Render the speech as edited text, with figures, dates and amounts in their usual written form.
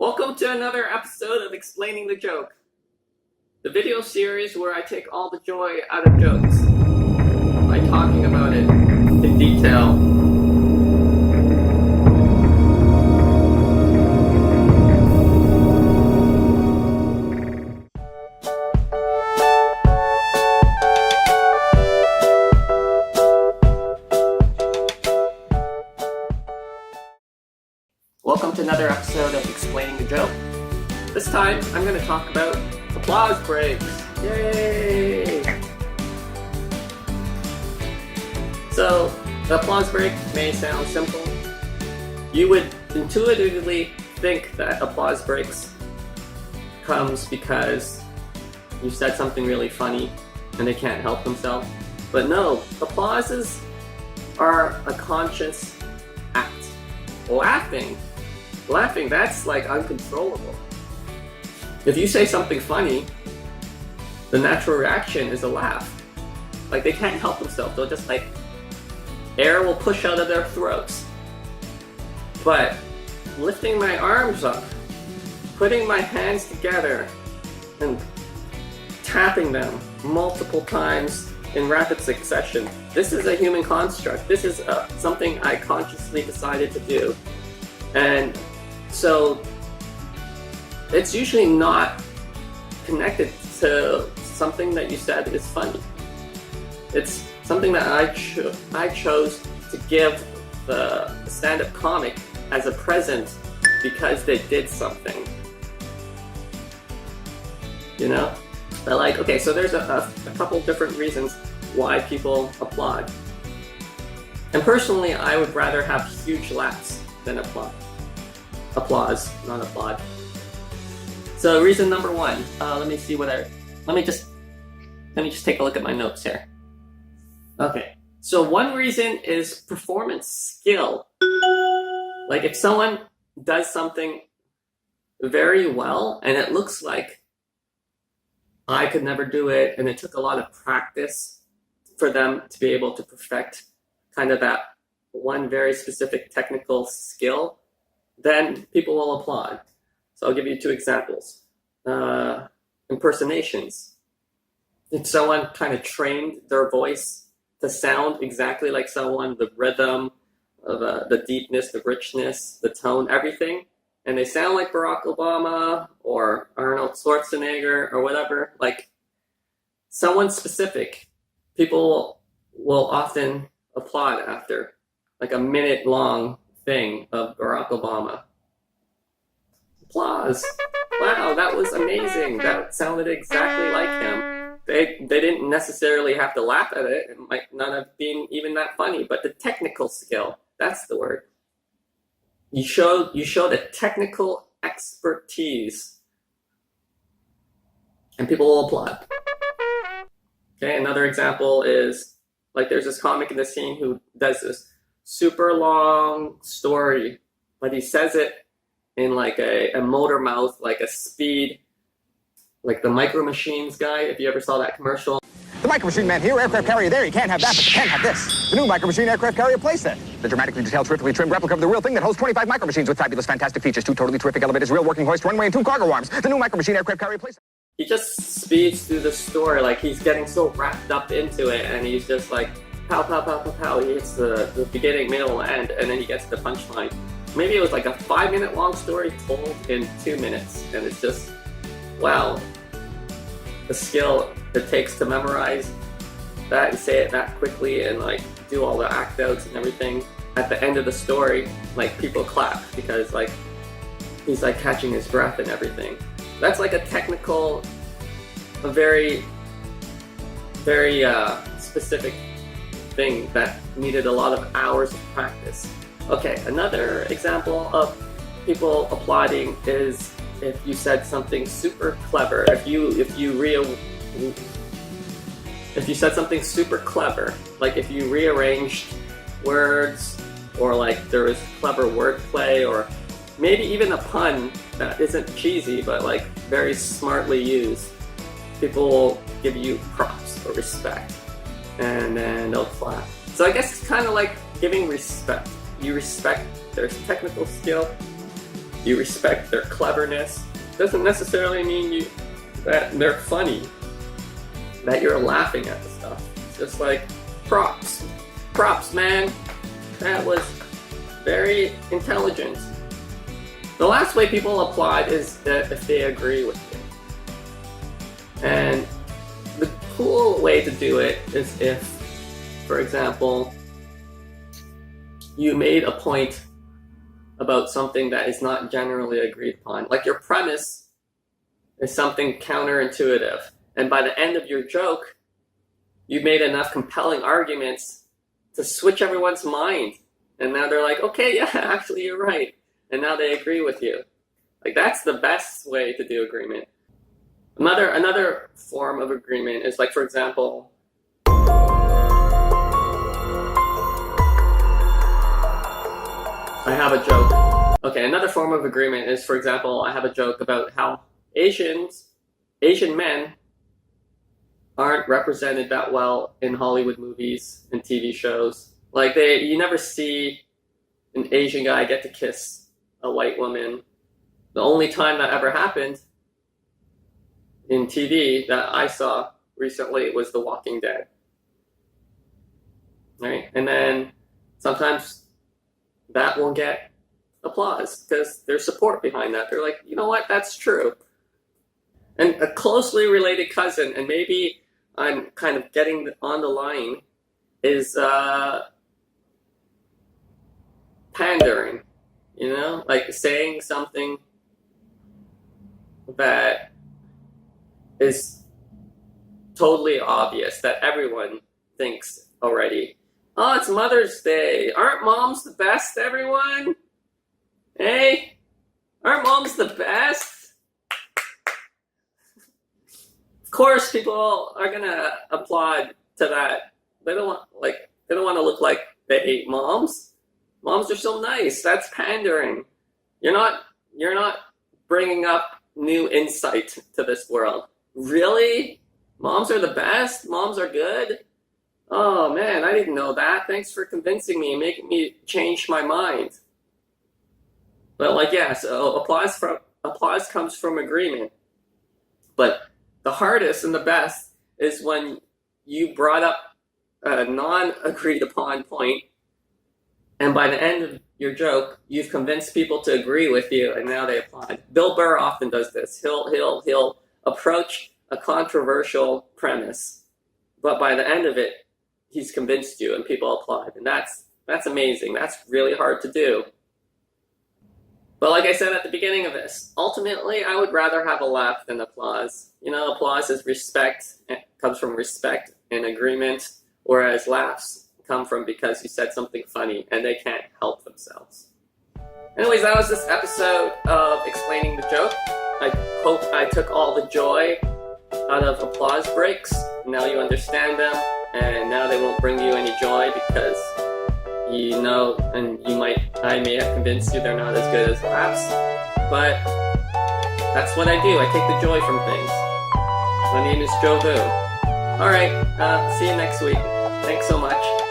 Welcome to another episode of Explaining the Joke, the video series where I take all the joy out of jokes by talking about it in detail. Welcome to another episode of Explaining the Joke. This time, I'm going to talk about applause breaks. Yay! So, the applause break may sound simple. You would intuitively think that applause breaks comes because you said something really funny and they can't help themselves. But no, applauses are a conscious act. Laughing, that's like uncontrollable. If you say something funny, the natural reaction is a laugh. Like they can't help themselves, they'll just like, air will push out of their throats. But lifting my arms up, putting my hands together, and tapping them multiple times in rapid succession, this is a human construct. This is something I consciously decided to do. And so it's usually not connected to something that you said is funny. It's something that I chose to give the stand-up comic as a present because they did something. You know? But like, okay, so there's a couple different reasons why people applaud. And personally, I would rather have huge laughs than applause, not applaud. So reason number one, let me just take a look at my notes here. Okay, so one reason is performance skill. Like if someone does something very well and it looks like I could never do it and it took a lot of practice for them to be able to perfect kind of that one very specific technical skill, then people will applaud. So I'll give you two examples. Impersonations. If someone kind of trained their voice to sound exactly like someone, the rhythm, the deepness, the richness, the tone, everything, and they sound like Barack Obama or Arnold Schwarzenegger or whatever, like someone specific, people will often applaud after, like a minute-long thing of Barack Obama. Applause. Wow, that was amazing. That sounded exactly like him. They didn't necessarily have to laugh at it. It might not have been even that funny, but the technical skill, that's the word. You showed a technical expertise, and people will applaud. Okay, another example is, like there's this comic in the scene who does this super long story, but he says it in like a motor mouth, like a speed, like the Micro Machines guy, if you ever saw that commercial. The Micro Machine Man here, aircraft carrier there, you can't have that, but you can have this. The new Micro Machine aircraft carrier playset. The dramatically detailed, terrifically trimmed replica of the real thing that holds 25 Micro Machines with fabulous, fantastic features, 2 totally terrific elevators, real working hoist, runway, and 2 cargo arms. The new Micro Machine aircraft carrier playset. He just speeds through the story, like he's getting so wrapped up into it, and he's just like, pow, pow, pow, pow, pow. He hits the beginning, middle, end, and then he gets the punchline. Maybe it was like a 5-minute long story told in 2 minutes, and it's just, wow, the skill it takes to memorize that and say it that quickly and like do all the act outs and everything. At the end of the story, like people clap because like he's like catching his breath and everything. That's like a technical, a very, very specific thing that needed a lot of hours of practice. Okay, another example of people applauding is if you said something super clever. If you said something super clever, like if you rearranged words, or like there was clever wordplay, or maybe even a pun that isn't cheesy but like very smartly used, people will give you props or respect, and then they'll clap. So I guess it's kind of like giving respect. You respect their technical skill, you respect their cleverness. Doesn't necessarily mean that they're funny, that you're laughing at the stuff. It's just like props. Props, man. That was very intelligent. The last way people applaud is that if they agree with you. And the cool way to do it is if, for example, you made a point about something that is not generally agreed upon. Like your premise is something counterintuitive. And by the end of your joke, you've made enough compelling arguments to switch everyone's mind. And now they're like, okay, yeah, actually you're right. And now they agree with you. Like that's the best way to do agreement. Another form of agreement is like, for example, I have a joke. Okay, another form of agreement is, for example, I have a joke about how Asian men aren't represented that well in Hollywood movies and TV shows. Like you never see an Asian guy get to kiss a white woman. The only time that ever happened in TV that I saw recently was The Walking Dead. Right? And then sometimes that will get applause because there's support behind that. They're like, you know what, that's true. And a closely related cousin, and maybe I'm kind of getting on the line, is pandering. You know, like saying something that is totally obvious that everyone thinks already. Oh, it's Mother's Day. Aren't moms the best, everyone? Hey, aren't moms the best? Of course, people are gonna applaud to that. They don't want to look like they hate moms. Moms are so nice. That's pandering. You're not bringing up new insight to this world. Really? Moms are the best? Moms are good? Oh man, I didn't know that. Thanks for convincing me and making me change my mind. But like, yeah, so applause comes from agreement. But the hardest and the best is when you brought up a non-agreed upon point, and by the end of your joke, you've convinced people to agree with you, and now they applaud. Bill Burr often does this. He'll approach a controversial premise, but by the end of it, he's convinced you, and people applaud. And that's amazing. That's really hard to do. But like I said at the beginning of this, ultimately, I would rather have a laugh than applause. You know, applause is respect. It comes from respect and agreement, whereas laughs come from because you said something funny and they can't help themselves. Anyways, that was this episode of Explaining the Joke. I hope I took all the joy out of applause breaks. Now you understand them, and now they won't bring you any joy because you know, and I may have convinced you they're not as good as laughs, but that's what I do. I take the joy from things. My name is Joe Vu. Alright, see you next week. Thanks so much.